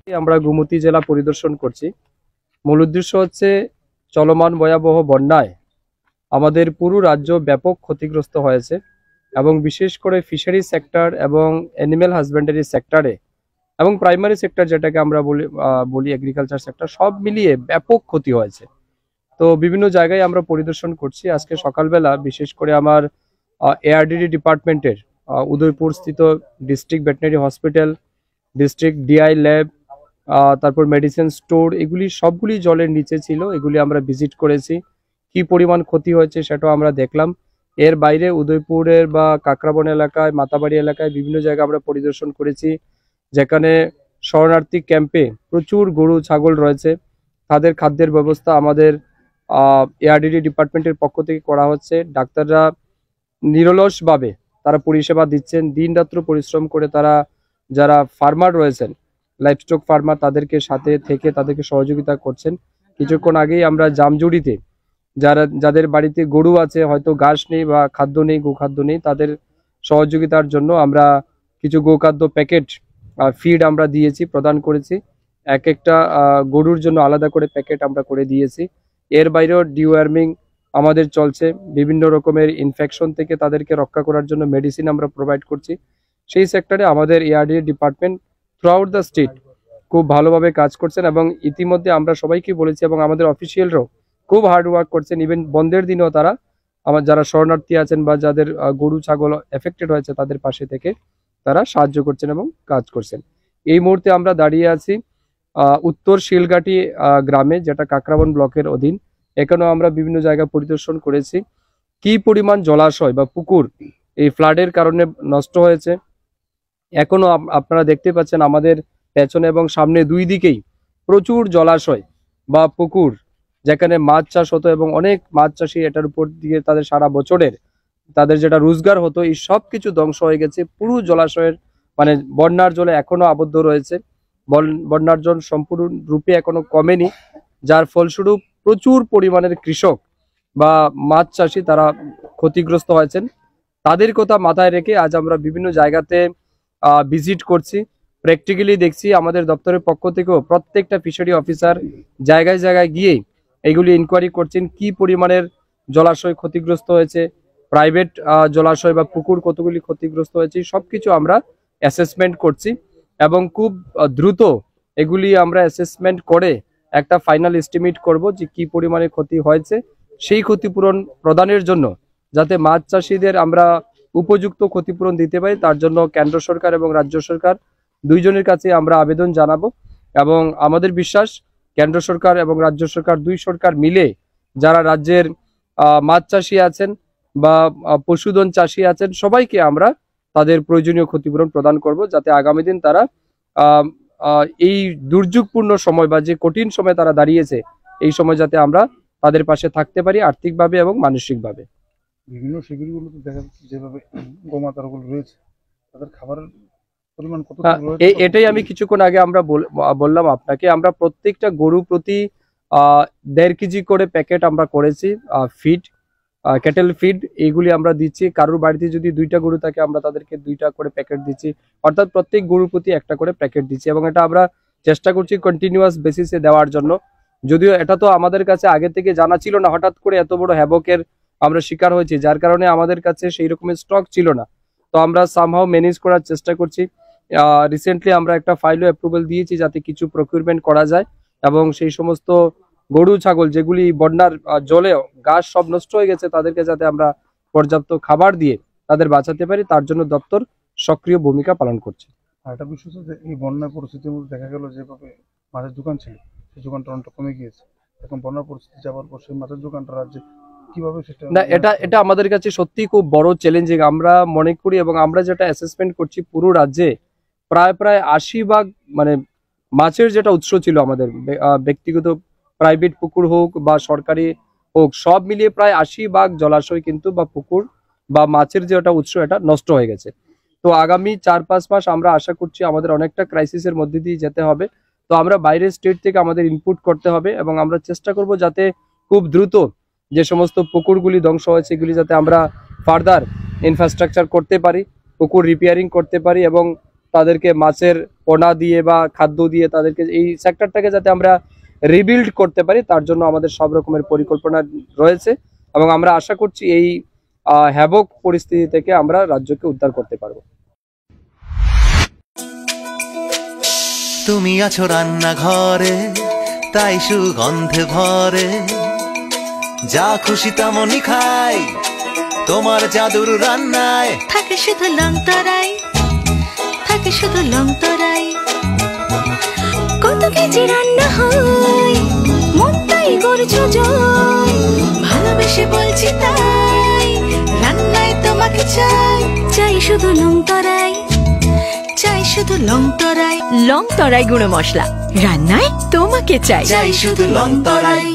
আমরা গোমতী জেলা পরিদর্শন করছি। মূল উদ্দেশ্য হচ্ছে চলমান ভয়াবহ বন্যায় আমাদের পুরো রাজ্য ব্যাপক ক্ষতিগ্রস্ত হয়েছে এবং বিশেষ করে ফিশারি সেক্টর এবং অ্যানিম্যাল হাজবেন্ডারি সেক্টরে এবং প্রাইমারি সেক্টর যেটাকে আমরা বলি এগ্রিকালচার সেক্টর, সব মিলিয়ে ব্যাপক ক্ষতি হয়েছে। তো বিভিন্ন জায়গায় আমরা পরিদর্শন করছি। আজকে সকালবেলা বিশেষ করে আমার এআরডিডি ডিপার্টমেন্টের উদয়পুর স্থিত district veterinary hospital, district DI lab, তারপর মেডিসিন স্টোর, এগুলি সবগুলি জলের নিচে ছিল। এগুলি আমরা ভিজিট করেছি। কি পরিমাণ ক্ষতি হয়েছে সেটাও আমরা দেখলাম। এর বাইরে উদয়পুরের বা কাকরাবন এলাকায়, মাতাবাড়ি এলাকায় বিভিন্ন জায়গায় আমরা পরিদর্শন করেছি, যেখানে শরণার্থী ক্যাম্পে প্রচুর গরু ছাগল রয়েছে। তাদের খাদ্যের ব্যবস্থা আমাদের এআরডিডি ডিপার্টমেন্টের পক্ষ থেকে করা হচ্ছে। ডাক্তাররা নিরলসভাবে তারা পরিষেবা দিচ্ছেন, দিন রাত্র পরিশ্রম করে তারা, যারা ফার্মার রয়েছেন, লাইভস্টক ফার্মার, তাদেরকে সাথে থেকে তাদেরকে সহযোগিতা করছেন। কিছুক্ষণ আগেই আমরা জামজুড়িতে যাদের বাড়িতে গরু আছে, হয়তো ঘাস নেই বা খাদ্য নেই, গোখাদ্য নেই, তাদের সহযোগিতার জন্য আমরা কিছু গোখাদ্য প্যাকেট ফিড আমরা দিয়েছি, প্রদান করেছি। এক একটা গরুর জন্য আলাদা করে প্যাকেট আমরা করে দিয়েছি। এর বাইরেও ডিওয়ার্মিং আমাদের চলছে। বিভিন্ন রকমের ইনফেকশন থেকে তাদেরকে রক্ষা করার জন্য মেডিসিন আমরা প্রোভাইড করছি। সেই সেক্টরে আমাদের ARD department through out the state খুব ভালোভাবে কাজ করছেন এবং ইতিমধ্যে আমরা সবাইকে বলেছি এবং আমাদের অফিসিয়ালরাও খুব হার্ড ওয়ার্ক করছেন। ইভেন বন্ধের দিনেও তারা আমার যারা শরণার্থী আছেন বা যাদের গরু ছাগল এফেক্টেড হয়েছে তাদের পাশে থেকে তারা সাহায্য করছেন এবং কাজ করছেন। এই মুহূর্তে আমরা দাঁড়িয়ে আছি উত্তর শিলঘাটি গ্রামে, যেটা কাকরাবন ব্লকের অধীন। এখানেও আমরা বিভিন্ন জায়গা পরিদর্শন করেছি। কি পরিমাণ জলাশয় বা পুকুর এই ফ্লাডের কারণে নষ্ট হয়েছে। এখনো আপনারা দেখতে পাচ্ছেন আমাদের পেছনে এবং সামনে দুই দিকেই প্রচুর জলাশয় বা পুকুর, যেখানে মাছ চাষ হতো এবং অনেক মাছ চাষি এটার উপর দিয়ে তাদের সারা বছরের তাদের যেটা রোজগার হতো, এই সব কিছু ধ্বংস হয়ে গেছে। পুরো জলাশয়ের মানে বন্যার জলে এখনো আবদ্ধ রয়েছে। বন্যার জল সম্পূর্ণ রূপে এখনো কমেনি, যার ফলস্বরূপ প্রচুর পরিমাণের কৃষক বা মাছ চাষি তারা ক্ষতিগ্রস্ত হয়েছেন। তাদের কথা মাথায় রেখে আজ আমরা বিভিন্ন জায়গাতে ভিজিট করছি, প্র্যাকটিক্যালি দেখছি। আমাদের দপ্তরের পক্ষ থেকেও প্রত্যেকটা ফিশারি অফিসার জায়গায় জায়গায় গিয়ে এগুলি ইনকোয়ারি করছেন, কি পরিমাণের জলাশয় ক্ষতিগ্রস্ত হয়েছে, প্রাইভেট জলাশয় বা পুকুর কতগুলি ক্ষতিগ্রস্ত হয়েছে, সবকিছু আমরা অ্যাসেসমেন্ট করছি এবং খুব দ্রুত এগুলি আমরা অ্যাসেসমেন্ট করে একটা ফাইনাল এস্টিমেট করব যে কি পরিমাণে ক্ষতি হয়েছে। সেই ক্ষতিপূরণ প্রদানের জন্য যাতে মাছ চাষিদের আমরা উপযুক্ত ক্ষতিপূরণ দিতে পারি, তার জন্য কেন্দ্র সরকার এবং রাজ্য সরকার দুইজনের কাছে আমরা আবেদন জানাবো। এবং আমাদের বিশ্বাস কেন্দ্র সরকার এবং রাজ্য সরকার, দুই সরকার মিলে যারা রাজ্যের মাছ চাষি আছেন বা পশুধন চাষি আছেন, সবাইকে আমরা তাদের প্রয়োজনীয় ক্ষতিপূরণ প্রদান করব, যাতে আগামী দিন তারা এই দুর্যোগপূর্ণ সময় বা যে কঠিন সময় তারা দাঁড়িয়েছে, এই সময় যাতে আমরা তাদের পাশে থাকতে পারি আর্থিকভাবে এবং মানসিকভাবে। বিভিন্ন শিবিরগুলোতে দেখা যাচ্ছে যেভাবে গোমাতাগুলো রয়েছে, তাদের খাবারের পরিমাণ কত রয়েছে? এটাই আমি কিছুক্ষণ আগে আমরা বললাম আপনাকে। আমরা প্রত্যেকটা গরু প্রতি 1.5 কেজি করে প্যাকেট আমরা করেছি ফিড, ক্যাটেল ফিড, এইগুলি আমরা দিচ্ছি। কারোর বাড়িতে যদি 2টা গরু থাকে আমরা তাদেরকে 2টা করে প্যাকেট দিচ্ছি, অর্থাৎ প্রত্যেক গরুর প্রতি 1টা করে প্যাকেট দিচ্ছি। এবং এটা আমরা চেষ্টা করছি কন্টিনিউয়াস বেসিসে দেওয়ার জন্য। যদিও এটা তো আমাদের কাছে আগে থেকে জানা ছিল না, হঠাৎ করে এত বড় হ্যাভকের আমরা শিকার হয়েছি, যার কারণে আমাদের কাছে সেই রকমের স্টক ছিল না। তো আমরা সামহাও ম্যানেজ করার চেষ্টা করছি। রিসেন্টলি আমরা একটা ফাইলও অ্যাপ্রুভাল দিয়েছি যাতে কিছু প্রকিউরমেন্ট করা যায় এবং সেই সমস্ত গরু ছাগল যেগুলি বন্যার জলে ঘাস সব নষ্ট হয়ে গেছে, তাদেরকে যাতে আমরা পর্যাপ্ত খাবার দিয়ে তাদের বাঁচাতে পারি, তার জন্য দপ্তর সক্রিয় ভূমিকা পালন করছে। আর একটা বিষয় হচ্ছে যে এই বন্যার পরিস্থিতির মধ্যে দেখা গেল যেভাবে মাছের দোকান ছিল, সেই দোকানটা অনেকটা কমে গিয়েছে। এখন বন্যার পরিস্থিতি যাওয়ার পর সেই মাছের দোকানটা রাজ্যে কিভাবে সেটা না, এটা আমাদের কাছে সত্যি খুব বড় চ্যালেঞ্জিং আমরা মনে করি। এবং আমরা যেটা অ্যাসেসমেন্ট করছি, পুরো রাজ্যে প্রায় 80 ভাগ মানে মাছের যেটা উৎস ছিল আমাদের, ব্যক্তিগত প্রাইভেট পুকুর হোক বা সরকারি হোক, সব মিলিয়ে প্রায় 80 ভাগ জলাশয় কিন্তু বা পুকুর বা মাছের যেটা উৎস এটা নষ্ট হয়ে গেছে। তো আগামী 4-5 মাস আমরা আশা করছি আমাদের অনেকটা ক্রাইসিসের মধ্যে দিয়ে যেতে হবে। তো আমরা বাইরের স্টেট থেকে আমাদের ইনপুট করতে হবে এবং আমরা চেষ্টা করব যাতে খুব দ্রুত যে সমস্ত পুকুরগুলি ধ্বংস হয়েছে এগুলি যাতে আমরা ফার্দার ইনফ্রাস্ট্রাকচার করতে পারি, পুকুর রিপেয়ারিং করতে পারি এবং তাদেরকে মাছের পোনা দিয়ে বা খাদ্য দিয়ে তাদেরকে এই সেক্টরটাকে যাতে আমরা রিবিল্ড করতে পারি, তার জন্য আমাদের সব রকমের পরিকল্পনা রয়েছে এবং আমরা আশা করছি এই হ্যাবক পরিস্থিতি থেকে আমরা রাজ্যকে উদ্ধার করতে পারবো। তুমি আছো রান্নাঘরে, তাই সুগন্ধে ভরে, যা খুশি তেমনই খাই তোমার জাদুর রান্নায়। থাকে শুধু লং তরাই, থাকে শুধু লং তরাই, কত কেজি রান্না হয় মনটাই করছো জয়, ভালোবেসে বলছি তাই রান্নায় তোমাকে চাই, চাই শুধু লং তরাই, চাই শুধু লং তরাই। লং তরাই গুঁড়ো মশলা, রান্নায় তোমাকে চাই, চাই শুধু লং তরাই।